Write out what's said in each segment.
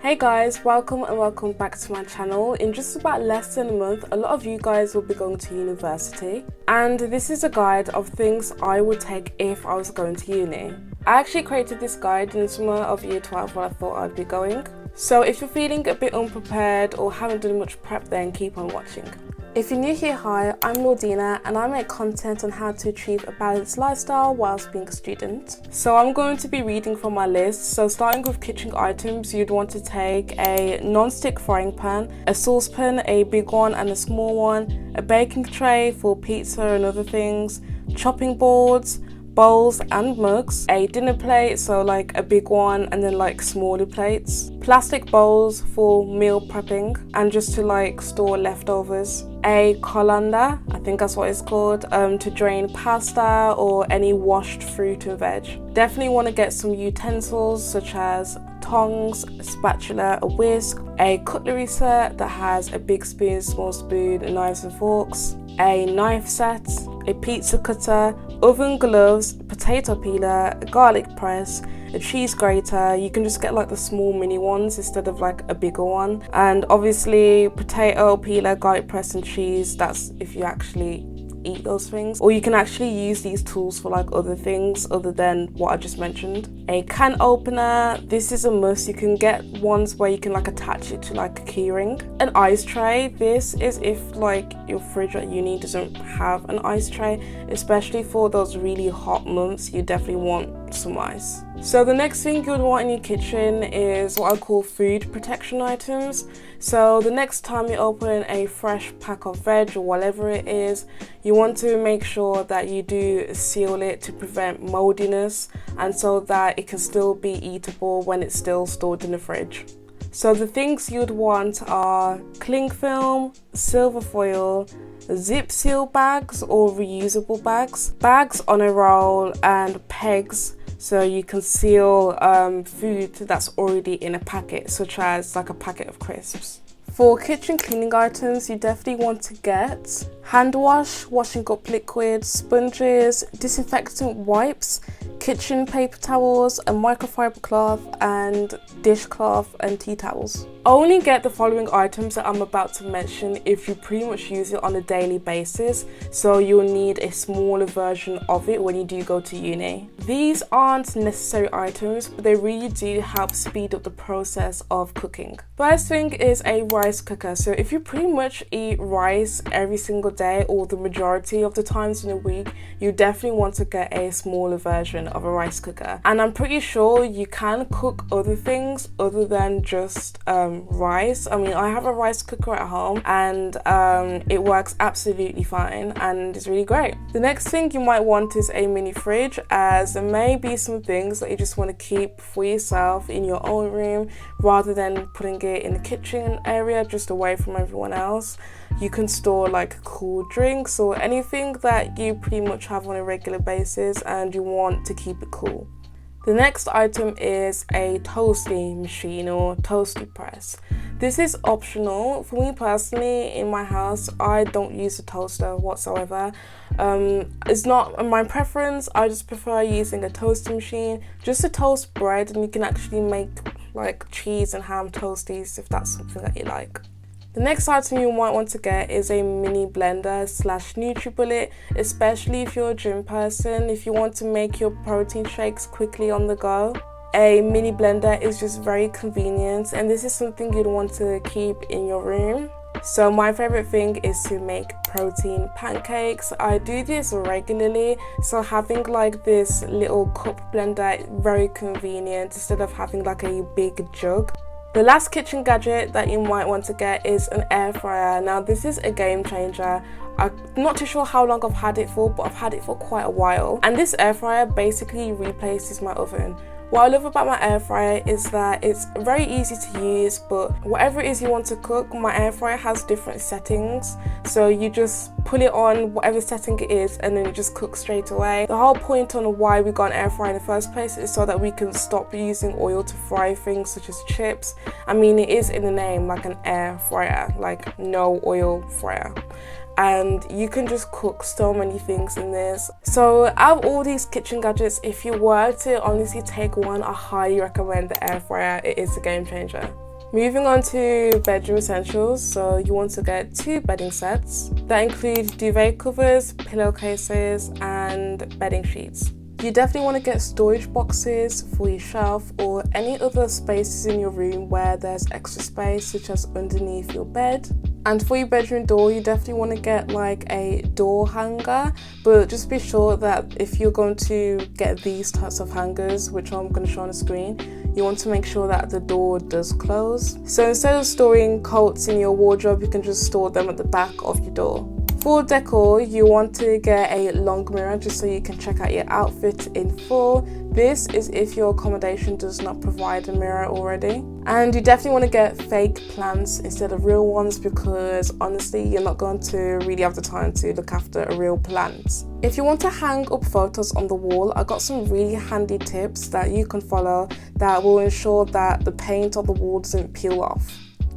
Hey guys, welcome and welcome back to my channel. In just about less than a month, a lot of you guys will be going to university, and this is a guide of things I would take if I was going to uni. I actually created this guide in the summer of year 12 when I thought I'd be going. So if you're feeling a bit unprepared or haven't done much prep, then keep on watching. If you're new here, hi, I'm Lordina and I make content on how to achieve a balanced lifestyle whilst being a student. So I'm going to be reading from my list. So starting with kitchen items, you'd want to take a non-stick frying pan, a saucepan, a big one and a small one, a baking tray for pizza and other things, chopping boards, bowls and mugs, a dinner plate, so like a big one and then like smaller plates, plastic bowls for meal prepping and just to like store leftovers, a colander, I think that's what it's called, to drain pasta or any washed fruit and veg. Definitely want to get some utensils such as tongs, a spatula, a whisk, a cutlery set that has a big spoon, small spoon, knives and forks, a knife set, a pizza cutter, oven gloves, potato peeler, a garlic press, a cheese grater. You can just get like the small mini ones instead of like a bigger one. And obviously potato peeler, garlic press and cheese, that's if you actually eat those things, or you can actually use these tools for like other things other than what I just mentioned. A can opener, this is a must. You can get ones where you can like attach it to like a keyring. An ice tray, this is if like your fridge at uni doesn't have an ice tray, especially for those really hot months. You definitely want some ice. So the next thing you would want in your kitchen is what I call food protection items. So the next time you open a fresh pack of veg or whatever it is, you want to make sure that you do seal it to prevent moldiness and so that it can still be eatable when it's still stored in the fridge. So the things you'd want are cling film, silver foil, zip seal bags or reusable bags, bags on a roll and pegs so you can seal food that's already in a packet, such as like a packet of crisps. For kitchen cleaning items, you definitely want to get hand wash, washing up liquid, sponges, disinfectant wipes, kitchen paper towels, a microfiber cloth and dishcloth and tea towels. Only get the following items that I'm about to mention if you pretty much use it on a daily basis, so you'll need a smaller version of it when you do go to uni. These aren't necessary items, but they really do help speed up the process of cooking. First thing is a rice cooker. So if you pretty much eat rice every single day or the majority of the times in a week, you definitely want to get a smaller version of a rice cooker. And I'm pretty sure you can cook other things other than just rice. I mean, I have a rice cooker at home and it works absolutely fine and it's really great. The next thing you might want is a mini fridge, as there may be some things that you just want to keep for yourself in your own room rather than putting it in the kitchen area just away from everyone else. You can store like cool drinks or anything that you pretty much have on a regular basis and you want to keep it cool. The next item is a toasting machine or toasty press. This is optional. For me personally, in my house, I don't use a toaster whatsoever. It's not my preference. I just prefer using a toasting machine just to toast bread, and you can actually make like cheese and ham toasties if that's something that you like. The next item you might want to get is a mini blender / NutriBullet, especially if you're a gym person, if you want to make your protein shakes quickly on the go. A mini blender is just very convenient, and this is something you'd want to keep in your room. So my favorite thing is to make protein pancakes. I do this regularly, so having like this little cup blender is very convenient instead of having like a big jug. The last kitchen gadget that you might want to get is an air fryer. Now this is a game changer. I'm not too sure how long I've had it for, but I've had it for quite a while. And this air fryer basically replaces my oven. What I love about my air fryer is that it's very easy to use, but whatever it is you want to cook, my air fryer has different settings. So you just put it on whatever setting it is and then it just cooks straight away. The whole point on why we got an air fryer in the first place is so that we can stop using oil to fry things such as chips. I mean, it is in the name, like an air fryer, like no oil fryer. And you can just cook so many things in this. So out of all these kitchen gadgets, if you were to honestly take one, I highly recommend the air fryer. It is a game changer. Moving on to bedroom essentials, so you want to get 2 bedding sets that include duvet covers, pillowcases and bedding sheets. You definitely want to get storage boxes for your shelf or any other spaces in your room where there's extra space, such as underneath your bed. And for your bedroom door, you definitely want to get like a door hanger, but just be sure that if you're going to get these types of hangers, which I'm going to show on the screen, you want to make sure that the door does close. So instead of storing coats in your wardrobe, you can just store them at the back of your door. For decor, you want to get a long mirror just so you can check out your outfit in full. This is if your accommodation does not provide a mirror already. And you definitely want to get fake plants instead of real ones, because honestly, you're not going to really have the time to look after a real plant. If you want to hang up photos on the wall, I got some really handy tips that you can follow that will ensure that the paint on the wall doesn't peel off.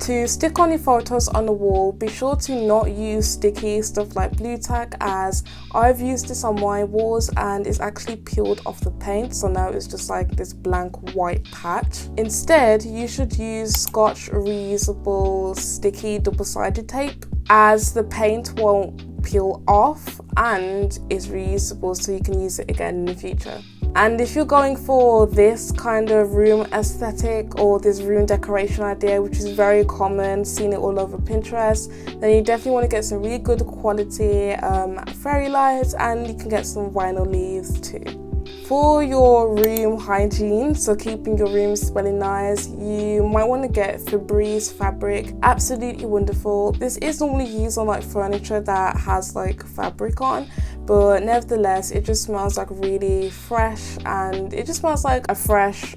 To stick on your photos on the wall, be sure to not use sticky stuff like blue tack, as I've used this on my walls and it's actually peeled off the paint, so now it's just like this blank white patch. Instead, you should use Scotch reusable sticky double-sided tape, as the paint won't peel off and is reusable, so you can use it again in the future. And if you're going for this kind of room aesthetic or this room decoration idea, which is very common, seen it all over Pinterest, then you definitely want to get some really good quality fairy lights, and you can get some vinyl leaves too. For your room hygiene, so keeping your room smelling nice, you might want to get FREEBIES fabric. Absolutely wonderful. This is normally used on like furniture that has like fabric on, but nevertheless it just smells like really fresh, and it just smells like a fresh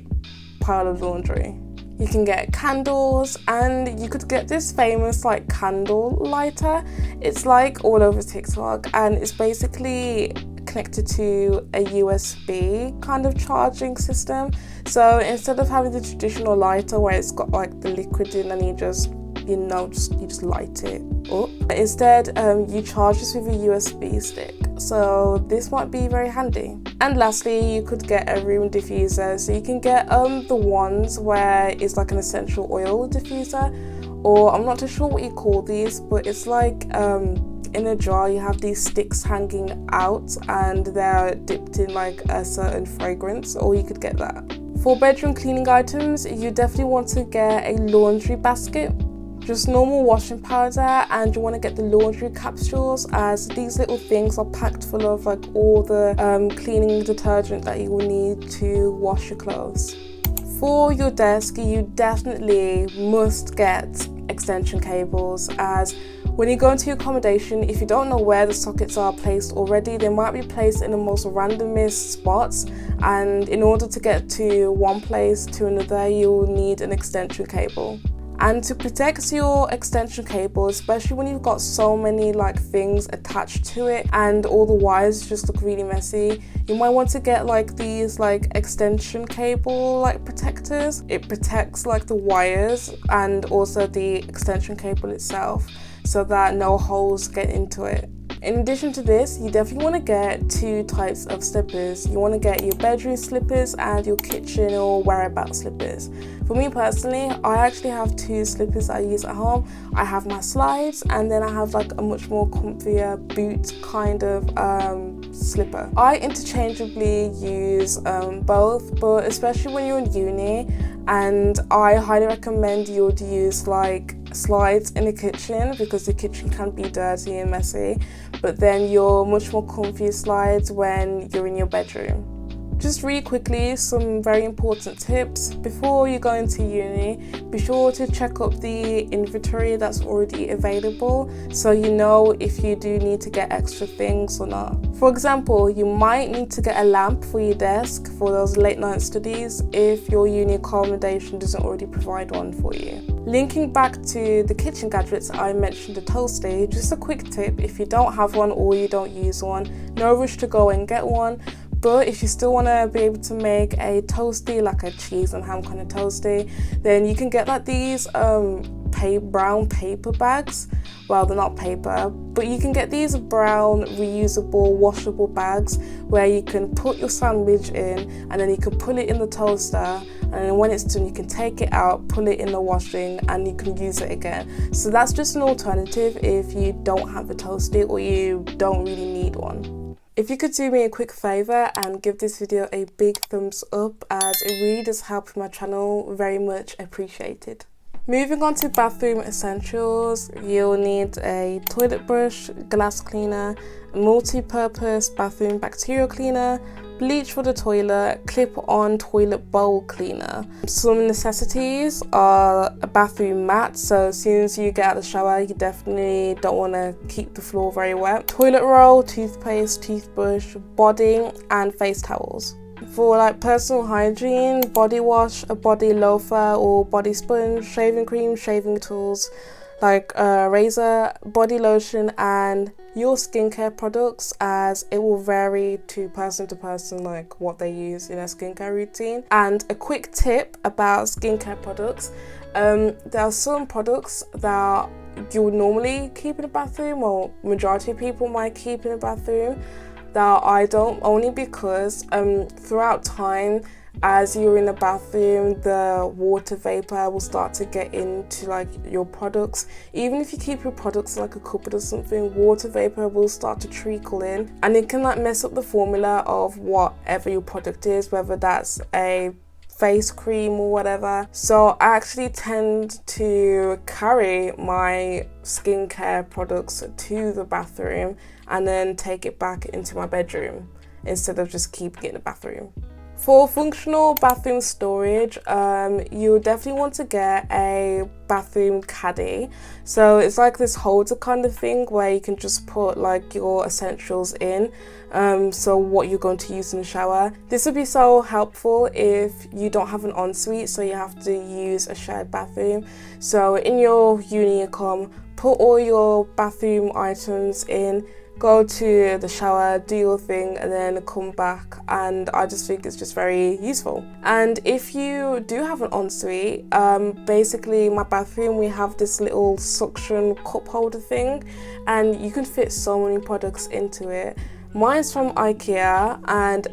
pile of laundry. You can get candles, and you could get this famous like candle lighter. It's like all over TikTok, and it's basically connected to a USB kind of charging system. So instead of having the traditional lighter where it's got like the liquid in and you just light it up, instead you charge this with a USB stick. So this might be very handy. And lastly, you could get a room diffuser. So you can get the ones where it's like an essential oil diffuser, or I'm not too sure what you call these, but it's like in a jar you have these sticks hanging out and they're dipped in like a certain fragrance, or you could get that. For bedroom cleaning items, you definitely want to get a laundry basket, just normal washing powder, and you want to get the laundry capsules, as these little things are packed full of like all the cleaning detergent that you will need to wash your clothes. For your desk, you definitely must get extension cables, as when you go into your accommodation, if you don't know where the sockets are placed already, they might be placed in the most randomest spots, and in order to get to one place to another, you'll need an extension cable. And to protect your extension cable, especially when you've got so many like things attached to it and all the wires just look really messy, you might want to get like these like extension cable like protectors. It protects like the wires and also the extension cable itself, so that no holes get into it. In addition to this, you definitely want to get 2 types of slippers. You want to get your bedroom slippers and your kitchen or whereabouts slippers. For me personally, I actually have 2 slippers I use at home. I have my slides, and then I have like a much more comfier boot kind of slipper. I interchangeably use both, but especially when you're in uni, and I highly recommend you would use like slides in the kitchen, because the kitchen can be dirty and messy, but then you're much more comfy slides when you're in your bedroom. Just really quickly, some very important tips. Before you go into uni, be sure to check up the inventory that's already available, so you know if you do need to get extra things or not. For example, you might need to get a lamp for your desk for those late night studies if your uni accommodation doesn't already provide one for you. Linking back to the kitchen gadgets, I mentioned the toasty. Just a quick tip: if you don't have one or you don't use one, no rush to go and get one. But if you still want to be able to make a toasty, like a cheese and ham kind of toasty, then you can get like these brown paper bags. Well, they're not paper, but you can get these brown reusable washable bags where you can put your sandwich in, and then you can put it in the toaster, and when it's done you can take it out, pull it in the washing, and you can use it again. So that's just an alternative if you don't have a toast stick or you don't really need one. If you could do me a quick favour and give this video a big thumbs up, as it really does help with my channel, very much appreciated. Moving on to bathroom essentials, you'll need a toilet brush, glass cleaner, a multi-purpose bathroom bacterial cleaner, bleach for the toilet, clip-on toilet bowl cleaner. Some necessities are a bathroom mat, so as soon as you get out of the shower you definitely don't want to keep the floor very wet. Toilet roll, toothpaste, toothbrush, body and face towels. For like personal hygiene, body wash, a body loofah or body sponge, shaving cream, shaving tools like a razor, body lotion, and your skincare products, as it will vary to person like what they use in their skincare routine. And a quick tip about skincare products, there are some products that you would normally keep in a bathroom, or majority of people might keep in a bathroom, that I don't, only because throughout time, as you're in the bathroom, the water vapor will start to get into like your products. Even if you keep your products like a cupboard or something, water vapor will start to trickle in, and it can like mess up the formula of whatever your product is, whether that's a face cream or whatever. So I actually tend to carry my skincare products to the bathroom and then take it back into my bedroom instead of just keeping it in the bathroom. For functional bathroom storage, you definitely want to get a bathroom caddy. So it's like this holder kind of thing where you can just put like your essentials in, so what you're going to use in the shower. This would be so helpful if you don't have an ensuite, so you have to use a shared bathroom. So in your uni accom, put all your bathroom items in, go to the shower, do your thing, and then come back, and I just think it's just very useful. And if you do have an ensuite, basically my bathroom, we have this little suction cup holder thing, and you can fit so many products into it. Mine's from IKEA, and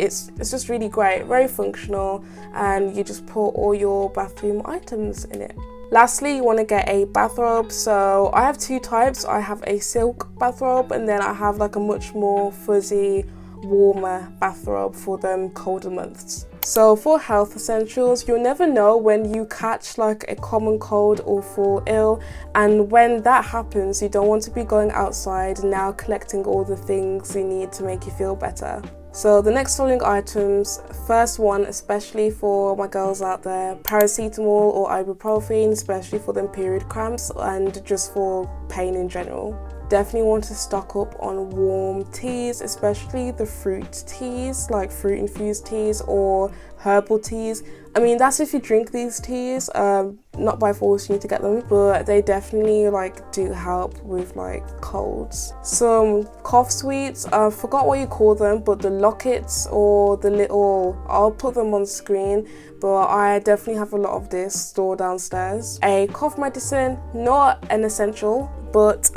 it's just really great, very functional, and you just put all your bathroom items in it. Lastly, you want to get a bathrobe. So I have two types. I have a silk bathrobe, and then I have like a much more fuzzy, warmer bathrobe for them colder months. So for health essentials, you'll never know when you catch like a common cold or fall ill, and when that happens, you don't want to be going outside now collecting all the things you need to make you feel better. So the next following items, first one, especially for my girls out there, paracetamol or ibuprofen, especially for them period cramps and just for pain in general. Definitely want to stock up on warm teas, especially the fruit teas, like fruit infused teas or herbal teas. I mean, that's if you drink these teas, not by force you need to get them, but they definitely like do help with like colds. Some cough sweets, I forgot what you call them, but the lockets or the little, I'll put them on screen, but I definitely have a lot of this stored downstairs. A cough medicine, not an essential, but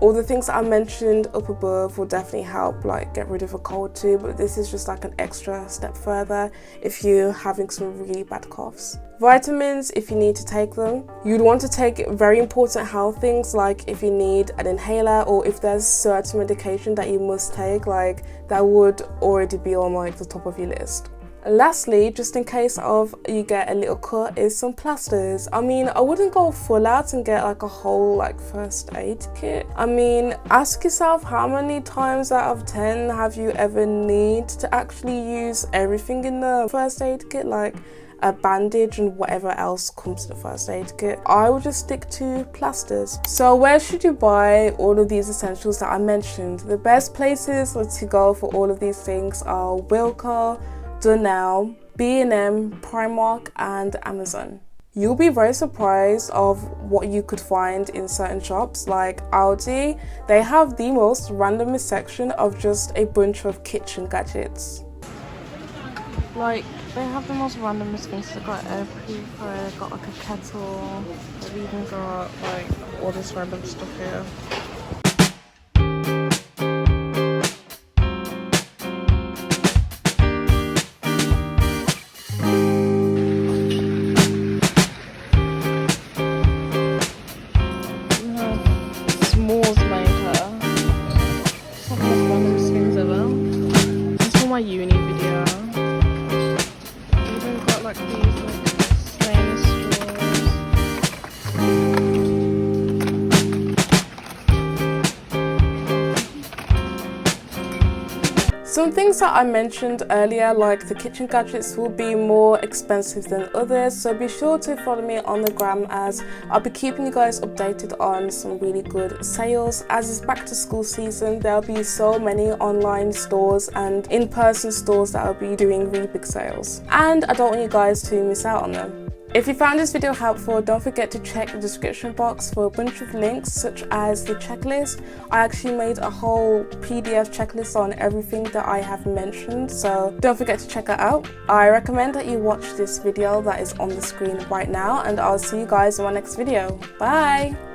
all the things that I mentioned up above will definitely help like get rid of a cold too, but this is just like an extra step further if you're having some really bad coughs. Vitamins, if you need to take them. You'd want to take very important health things, like if you need an inhaler or if there's certain medication that you must take, like that would already be on like the top of your list. Lastly, just in case of you get a little cut, is some plasters. I mean, I wouldn't go full out and get like a whole like first aid kit. I mean, ask yourself how many times out of 10 have you ever need to actually use everything in the first aid kit, like a bandage and whatever else comes to the first aid kit. I would just stick to plasters. So where should you buy all of these essentials that I mentioned? The best places to go for all of these things are Wilko, Dunelm, B&M, Primark and Amazon. You'll be very surprised of what you could find in certain shops like Aldi. They have the most randomest section of just a bunch of kitchen gadgets. Like, they have the most randomest things. They've got air purifier, they've got like a kettle, they've even got like all this random stuff here. Some things that I mentioned earlier, like the kitchen gadgets, will be more expensive than others, so be sure to follow me on the gram as I'll be keeping you guys updated on some really good sales. As it's back to school season, there'll be so many online stores and in-person stores that will be doing really big sales, and I don't want you guys to miss out on them. If you found this video helpful, don't forget to check the description box for a bunch of links such as the checklist. I actually made a whole PDF checklist on everything that I have mentioned, so don't forget to check that out. I recommend that you watch this video that is on the screen right now, and I'll see you guys in my next video. Bye!